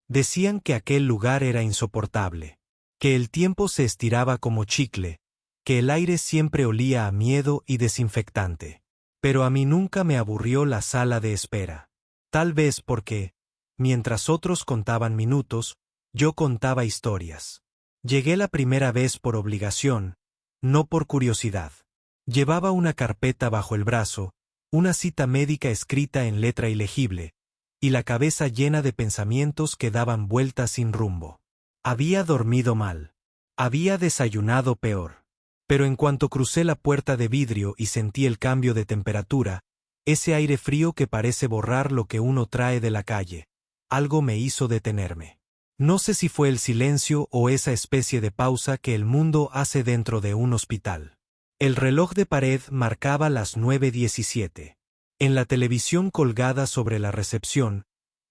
Decían que aquel lugar era insoportable, que el tiempo se estiraba como chicle, que el aire siempre olía a miedo y desinfectante. Pero a mí nunca me aburrió la sala de espera. Tal vez porque, mientras otros contaban minutos, yo contaba historias. Llegué la primera vez por obligación, no por curiosidad. Llevaba una carpeta bajo el brazo, una cita médica escrita en letra ilegible, y la cabeza llena de pensamientos que daban vueltas sin rumbo. Había dormido mal. Había desayunado peor. Pero en cuanto crucé la puerta de vidrio y sentí el cambio de temperatura, ese aire frío que parece borrar lo que uno trae de la calle, algo me hizo detenerme. No sé si fue el silencio o esa especie de pausa que el mundo hace dentro de un hospital. El reloj de pared marcaba las 9:17. En la televisión colgada sobre la recepción,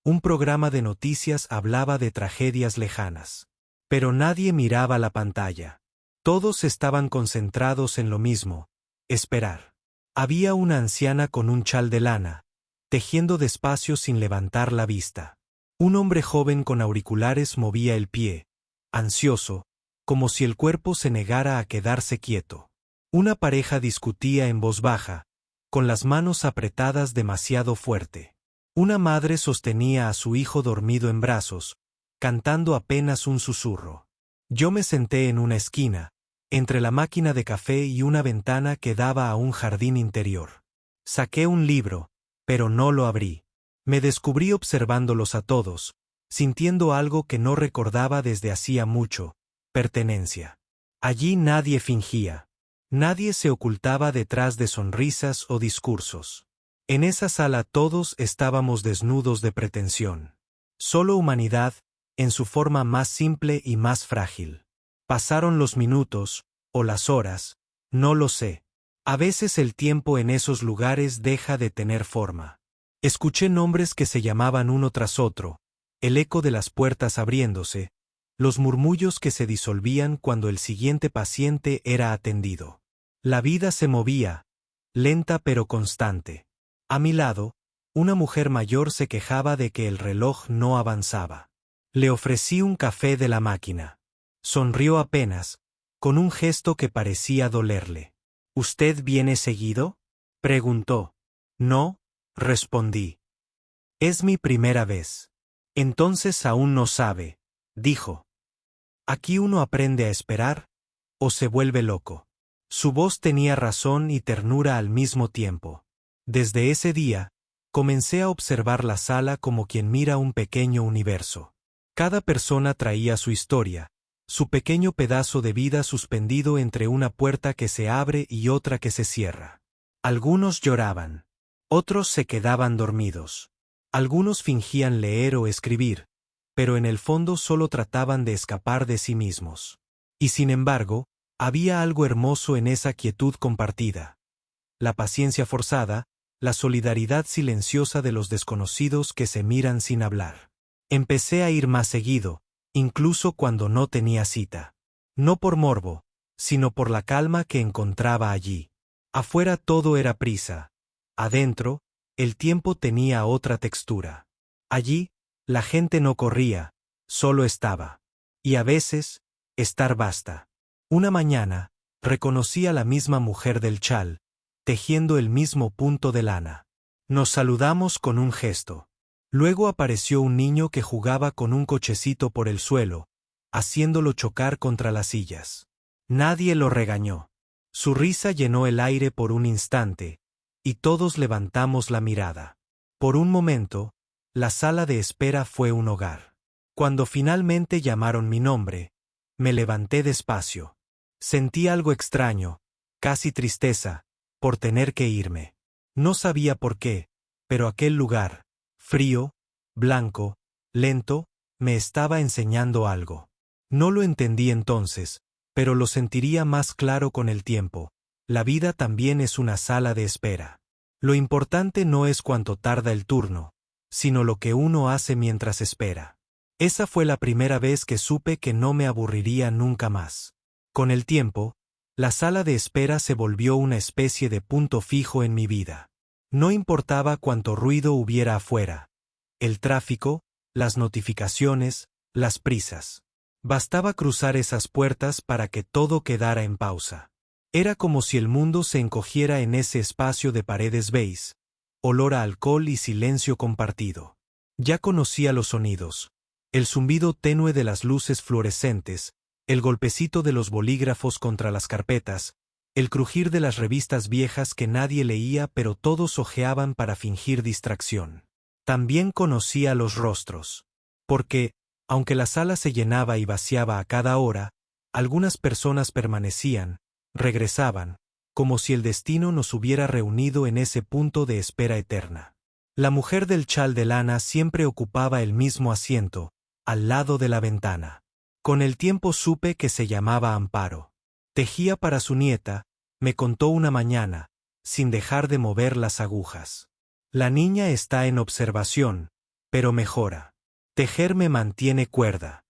un programa de noticias hablaba de tragedias lejanas. Pero nadie miraba la pantalla. Todos estaban concentrados en lo mismo: esperar. Había una anciana con un chal de lana, tejiendo despacio sin levantar la vista. Un hombre joven con auriculares movía el pie, ansioso, como si el cuerpo se negara a quedarse quieto. Una pareja discutía en voz baja, con las manos apretadas demasiado fuerte. Una madre sostenía a su hijo dormido en brazos, cantando apenas un susurro. Yo me senté en una esquina, entre la máquina de café y una ventana que daba a un jardín interior. Saqué un libro, pero no lo abrí. Me descubrí observándolos a todos, sintiendo algo que no recordaba desde hacía mucho: pertenencia. Allí nadie fingía. Nadie se ocultaba detrás de sonrisas o discursos. En esa sala todos estábamos desnudos de pretensión. Solo humanidad, en su forma más simple y más frágil. Pasaron los minutos, o las horas, no lo sé. A veces el tiempo en esos lugares deja de tener forma. Escuché nombres que se llamaban uno tras otro, el eco de las puertas abriéndose, los murmullos que se disolvían cuando el siguiente paciente era atendido. La vida se movía, lenta pero constante. A mi lado, una mujer mayor se quejaba de que el reloj no avanzaba. Le ofrecí un café de la máquina. Sonrió apenas, con un gesto que parecía dolerle. ¿Usted viene seguido?, preguntó. No, respondí. Es mi primera vez. Entonces aún no sabe, dijo. Aquí uno aprende a esperar, o se vuelve loco. Su voz tenía razón y ternura al mismo tiempo. Desde ese día, comencé a observar la sala como quien mira un pequeño universo. Cada persona traía su historia, su pequeño pedazo de vida suspendido entre una puerta que se abre y otra que se cierra. Algunos lloraban. Otros se quedaban dormidos. Algunos fingían leer o escribir, pero en el fondo solo trataban de escapar de sí mismos. Y sin embargo, había algo hermoso en esa quietud compartida. La paciencia forzada, la solidaridad silenciosa de los desconocidos que se miran sin hablar. Empecé a ir más seguido, incluso cuando no tenía cita. No por morbo, sino por la calma que encontraba allí. Afuera todo era prisa. Adentro, el tiempo tenía otra textura. Allí, la gente no corría, solo estaba. Y a veces, estar basta. Una mañana, reconocí a la misma mujer del chal, tejiendo el mismo punto de lana. Nos saludamos con un gesto. Luego apareció un niño que jugaba con un cochecito por el suelo, haciéndolo chocar contra las sillas. Nadie lo regañó. Su risa llenó el aire por un instante, y todos levantamos la mirada. Por un momento, la sala de espera fue un hogar. Cuando finalmente llamaron mi nombre, me levanté despacio. Sentí algo extraño, casi tristeza, por tener que irme. No sabía por qué, pero aquel lugar, frío, blanco, lento, me estaba enseñando algo. No lo entendí entonces, pero lo sentiría más claro con el tiempo. La vida también es una sala de espera. Lo importante no es cuánto tarda el turno, sino lo que uno hace mientras espera. Esa fue la primera vez que supe que no me aburriría nunca más. Con el tiempo, la sala de espera se volvió una especie de punto fijo en mi vida. No importaba cuánto ruido hubiera afuera. El tráfico, las notificaciones, las prisas. Bastaba cruzar esas puertas para que todo quedara en pausa. Era como si el mundo se encogiera en ese espacio de paredes beige, olor a alcohol y silencio compartido. Ya conocía los sonidos: el zumbido tenue de las luces fluorescentes, el golpecito de los bolígrafos contra las carpetas, el crujir de las revistas viejas que nadie leía pero todos hojeaban para fingir distracción. También conocía los rostros. Porque, aunque la sala se llenaba y vaciaba a cada hora, algunas personas permanecían, regresaban, como si el destino nos hubiera reunido en ese punto de espera eterna. La mujer del chal de lana siempre ocupaba el mismo asiento, al lado de la ventana. Con el tiempo supe que se llamaba Amparo. Tejía para su nieta, me contó una mañana, sin dejar de mover las agujas. La niña está en observación, pero mejora. Tejer me mantiene cuerda.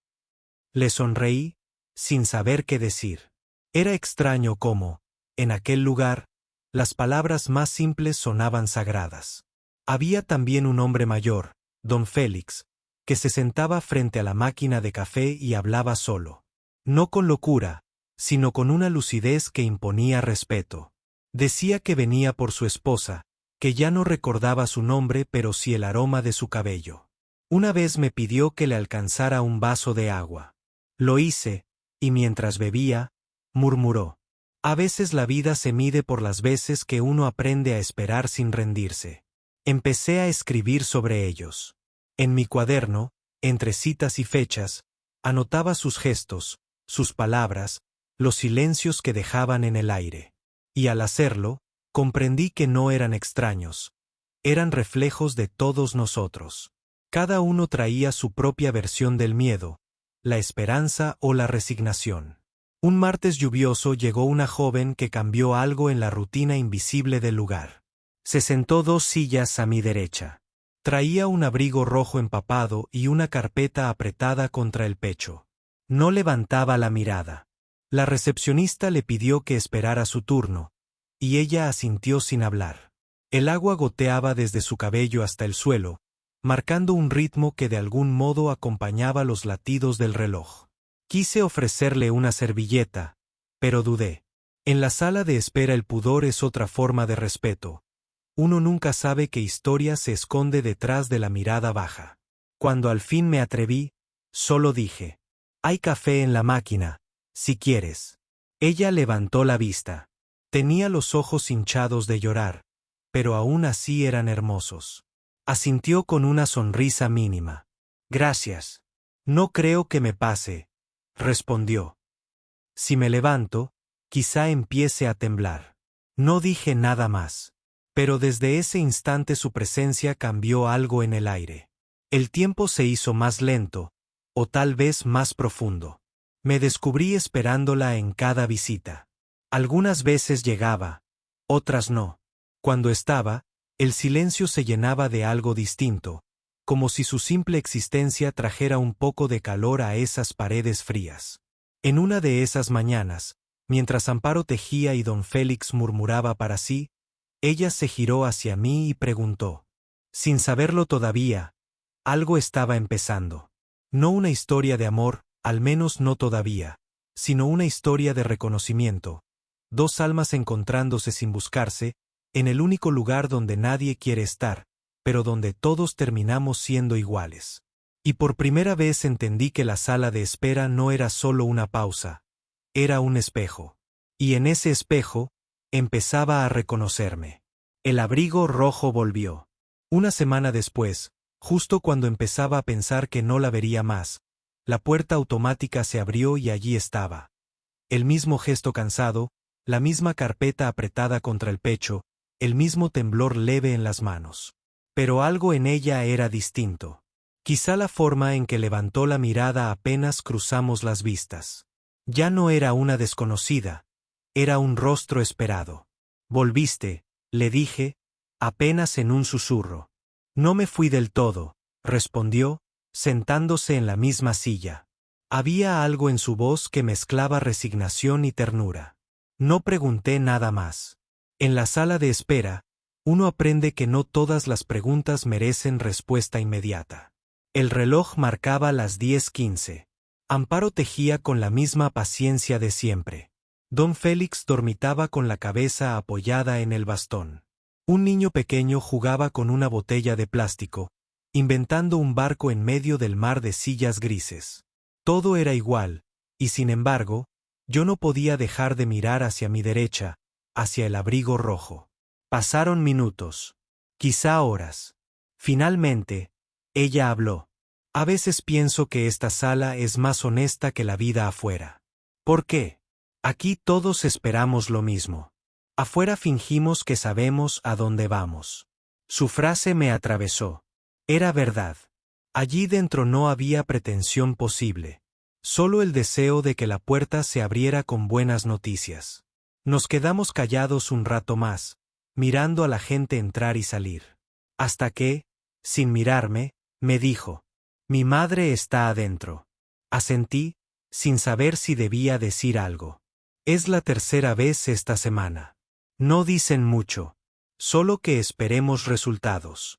Le sonreí, sin saber qué decir. Era extraño cómo, en aquel lugar, las palabras más simples sonaban sagradas. Había también un hombre mayor, don Félix, que se sentaba frente a la máquina de café y hablaba solo. No con locura, sino con una lucidez que imponía respeto. Decía que venía por su esposa, que ya no recordaba su nombre pero sí el aroma de su cabello. Una vez me pidió que le alcanzara un vaso de agua. Lo hice, y mientras bebía, murmuró: a veces la vida se mide por las veces que uno aprende a esperar sin rendirse. Empecé a escribir sobre ellos. En mi cuaderno, entre citas y fechas, anotaba sus gestos, sus palabras, los silencios que dejaban en el aire. Y al hacerlo, comprendí que no eran extraños. Eran reflejos de todos nosotros. Cada uno traía su propia versión del miedo, la esperanza o la resignación. Un martes lluvioso llegó una joven que cambió algo en la rutina invisible del lugar. Se sentó 2 sillas a mi derecha. Traía un abrigo rojo empapado y una carpeta apretada contra el pecho. No levantaba la mirada. La recepcionista le pidió que esperara su turno, y ella asintió sin hablar. El agua goteaba desde su cabello hasta el suelo, marcando un ritmo que de algún modo acompañaba los latidos del reloj. Quise ofrecerle una servilleta, pero dudé. En la sala de espera el pudor es otra forma de respeto. Uno nunca sabe qué historia se esconde detrás de la mirada baja. Cuando al fin me atreví, solo dije: hay café en la máquina, si quieres. Ella levantó la vista. Tenía los ojos hinchados de llorar, pero aún así eran hermosos. Asintió con una sonrisa mínima. Gracias. No creo que me pase, respondió. Si me levanto, quizá empiece a temblar. No dije nada más. Pero desde ese instante su presencia cambió algo en el aire. El tiempo se hizo más lento, o tal vez más profundo. Me descubrí esperándola en cada visita. Algunas veces llegaba, otras no. Cuando estaba, el silencio se llenaba de algo distinto, como si su simple existencia trajera un poco de calor a esas paredes frías. En una de esas mañanas, mientras Amparo tejía y don Félix murmuraba para sí, ella se giró hacia mí y preguntó. Sin saberlo todavía, algo estaba empezando. No una historia de amor, al menos no todavía, sino una historia de reconocimiento. 2 almas encontrándose sin buscarse, en el único lugar donde nadie quiere estar, pero donde todos terminamos siendo iguales. Y por primera vez entendí que la sala de espera no era solo una pausa, era un espejo. Y en ese espejo, empezaba a reconocerme. El abrigo rojo volvió. Una semana después, justo cuando empezaba a pensar que no la vería más, la puerta automática se abrió y allí estaba. El mismo gesto cansado, la misma carpeta apretada contra el pecho, el mismo temblor leve en las manos. Pero algo en ella era distinto. Quizá la forma en que levantó la mirada apenas cruzamos las vistas. Ya no era una desconocida, era un rostro esperado. Volviste, le dije, apenas en un susurro. No me fui del todo, respondió, sentándose en la misma silla. Había algo en su voz que mezclaba resignación y ternura. No pregunté nada más. En la sala de espera, uno aprende que no todas las preguntas merecen respuesta inmediata. El reloj marcaba las 10:15. Amparo tejía con la misma paciencia de siempre. Don Félix dormitaba con la cabeza apoyada en el bastón. Un niño pequeño jugaba con una botella de plástico, inventando un barco en medio del mar de sillas grises. Todo era igual, y sin embargo, yo no podía dejar de mirar hacia mi derecha, hacia el abrigo rojo. Pasaron minutos, quizá horas. Finalmente, ella habló. A veces pienso que esta sala es más honesta que la vida afuera. ¿Por qué? Aquí todos esperamos lo mismo. Afuera fingimos que sabemos a dónde vamos. Su frase me atravesó. Era verdad. Allí dentro no había pretensión posible. Solo el deseo de que la puerta se abriera con buenas noticias. Nos quedamos callados un rato más, mirando a la gente entrar y salir. Hasta que, sin mirarme, me dijo: «Mi madre está adentro». Asentí, sin saber si debía decir algo. Es la tercera vez esta semana. No dicen mucho, solo que esperemos resultados.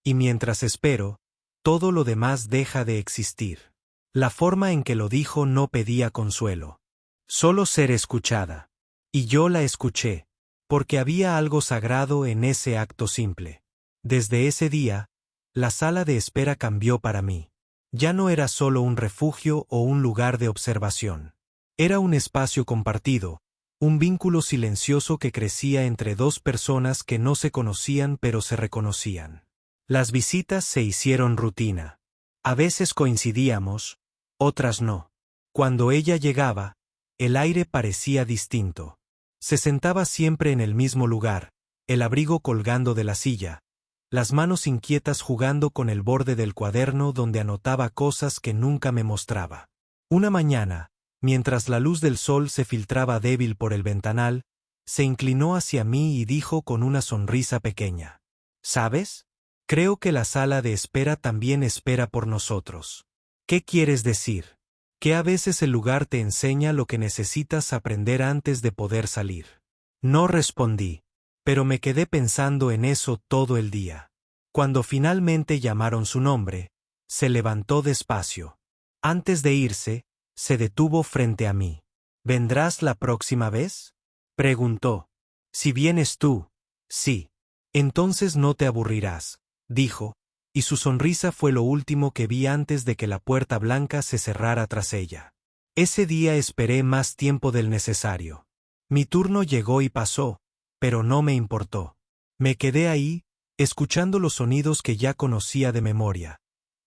Y mientras espero, todo lo demás deja de existir. La forma en que lo dijo no pedía consuelo. Solo ser escuchada. Y yo la escuché, porque había algo sagrado en ese acto simple. Desde ese día, la sala de espera cambió para mí. Ya no era solo un refugio o un lugar de observación. Era un espacio compartido, un vínculo silencioso que crecía entre dos personas que no se conocían pero se reconocían. Las visitas se hicieron rutina. A veces coincidíamos, otras no. Cuando ella llegaba, el aire parecía distinto. Se sentaba siempre en el mismo lugar, el abrigo colgando de la silla, las manos inquietas jugando con el borde del cuaderno donde anotaba cosas que nunca me mostraba. Una mañana, mientras la luz del sol se filtraba débil por el ventanal, se inclinó hacia mí y dijo con una sonrisa pequeña: «¿Sabes? Creo que la sala de espera también espera por nosotros». ¿Qué quieres decir? Que a veces el lugar te enseña lo que necesitas aprender antes de poder salir. No respondí, pero me quedé pensando en eso todo el día. Cuando finalmente llamaron su nombre, se levantó despacio. Antes de irse, se detuvo frente a mí. «¿Vendrás la próxima vez?», preguntó. «Si vienes tú, sí. Entonces no te aburrirás», dijo, y su sonrisa fue lo último que vi antes de que la puerta blanca se cerrara tras ella. Ese día esperé más tiempo del necesario. Mi turno llegó y pasó, pero no me importó. Me quedé ahí, escuchando los sonidos que ya conocía de memoria.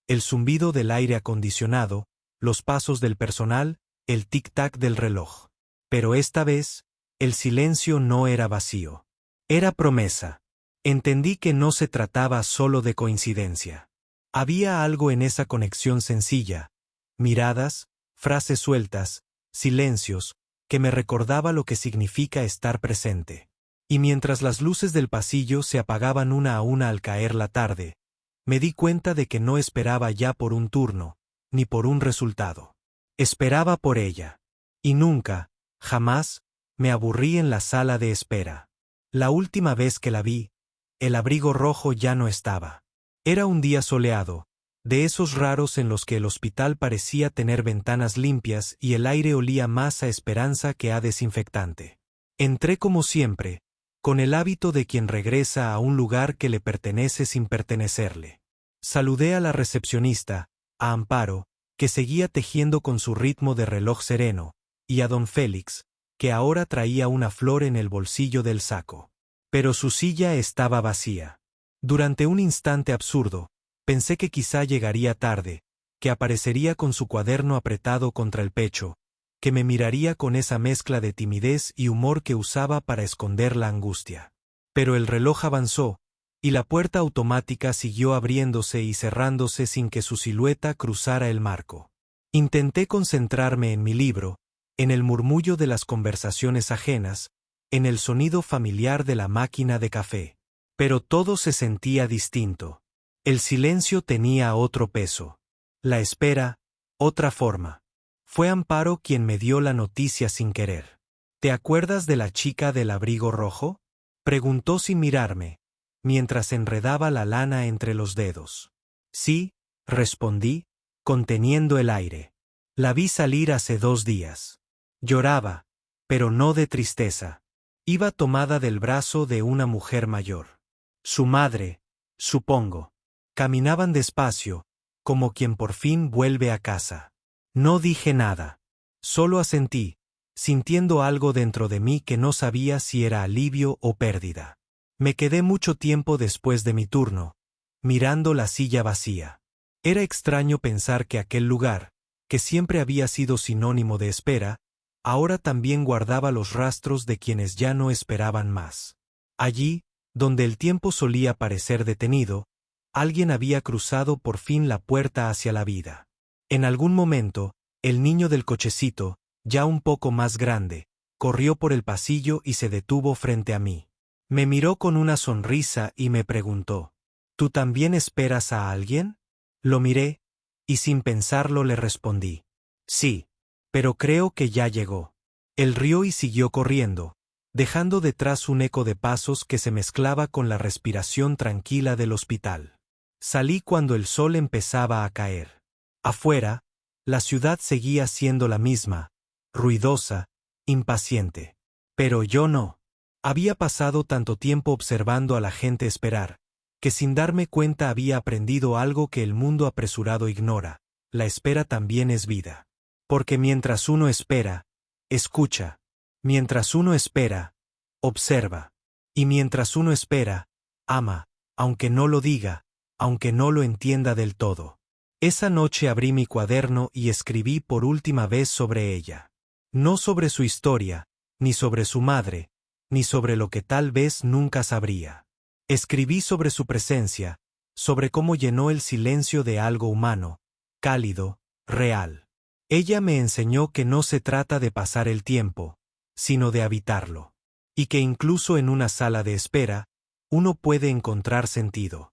El zumbido del aire acondicionado, los pasos del personal, el tic-tac del reloj. Pero esta vez, el silencio no era vacío. Era promesa. Entendí que no se trataba solo de coincidencia. Había algo en esa conexión sencilla, miradas, frases sueltas, silencios, que me recordaba lo que significa estar presente. Y mientras las luces del pasillo se apagaban una a una al caer la tarde, me di cuenta de que no esperaba ya por un turno, ni por un resultado. Esperaba por ella. Y nunca, jamás, me aburrí en la sala de espera. La última vez que la vi, el abrigo rojo ya no estaba. Era un día soleado, de esos raros en los que el hospital parecía tener ventanas limpias y el aire olía más a esperanza que a desinfectante. Entré como siempre, con el hábito de quien regresa a un lugar que le pertenece sin pertenecerle. Saludé a la recepcionista, a Amparo, que seguía tejiendo con su ritmo de reloj sereno, y a don Félix, que ahora traía una flor en el bolsillo del saco. Pero su silla estaba vacía. Durante un instante absurdo, pensé que quizá llegaría tarde, que aparecería con su cuaderno apretado contra el pecho, que me miraría con esa mezcla de timidez y humor que usaba para esconder la angustia. Pero el reloj avanzó, y la puerta automática siguió abriéndose y cerrándose sin que su silueta cruzara el marco. Intenté concentrarme en mi libro, en el murmullo de las conversaciones ajenas, en el sonido familiar de la máquina de café. Pero todo se sentía distinto. El silencio tenía otro peso. La espera, otra forma. Fue Amparo quien me dio la noticia sin querer. ¿Te acuerdas de la chica del abrigo rojo?, preguntó sin mirarme, mientras enredaba la lana entre los dedos. Sí, respondí, conteniendo el aire. La vi salir hace 2 días. Lloraba, pero no de tristeza. Iba tomada del brazo de una mujer mayor. Su madre, supongo. Caminaban despacio, como quien por fin vuelve a casa. No dije nada. Solo asentí, sintiendo algo dentro de mí que no sabía si era alivio o pérdida. Me quedé mucho tiempo después de mi turno, mirando la silla vacía. Era extraño pensar que aquel lugar, que siempre había sido sinónimo de espera, ahora también guardaba los rastros de quienes ya no esperaban más. Allí, donde el tiempo solía parecer detenido, alguien había cruzado por fin la puerta hacia la vida. En algún momento, el niño del cochecito, ya un poco más grande, corrió por el pasillo y se detuvo frente a mí. Me miró con una sonrisa y me preguntó: ¿Tú también esperas a alguien? Lo miré, y sin pensarlo le respondí: sí, pero creo que ya llegó. Él rió y siguió corriendo, dejando detrás un eco de pasos que se mezclaba con la respiración tranquila del hospital. Salí cuando el sol empezaba a caer. Afuera, la ciudad seguía siendo la misma, ruidosa, impaciente. Pero yo no. Había pasado tanto tiempo observando a la gente esperar, que sin darme cuenta había aprendido algo que el mundo apresurado ignora: la espera también es vida. Porque mientras uno espera, escucha. Mientras uno espera, observa. Y mientras uno espera, ama, aunque no lo diga, aunque no lo entienda del todo. Esa noche abrí mi cuaderno y escribí por última vez sobre ella. No sobre su historia, ni sobre su madre, ni sobre lo que tal vez nunca sabría. Escribí sobre su presencia, sobre cómo llenó el silencio de algo humano, cálido, real. Ella me enseñó que no se trata de pasar el tiempo, sino de habitarlo. Y que incluso en una sala de espera, uno puede encontrar sentido.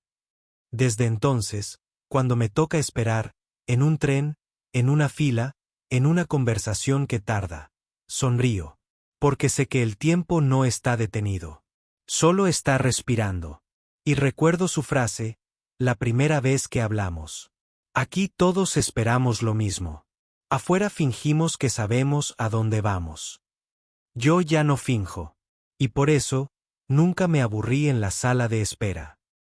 Desde entonces, cuando me toca esperar, en un tren, en una fila, en una conversación que tarda, sonrío. Porque sé que el tiempo no está detenido. Solo está respirando. Y recuerdo su frase: la primera vez que hablamos. Aquí todos esperamos lo mismo. Afuera fingimos que sabemos a dónde vamos. Yo ya no finjo. Y por eso, nunca me aburrí en la sala de espera.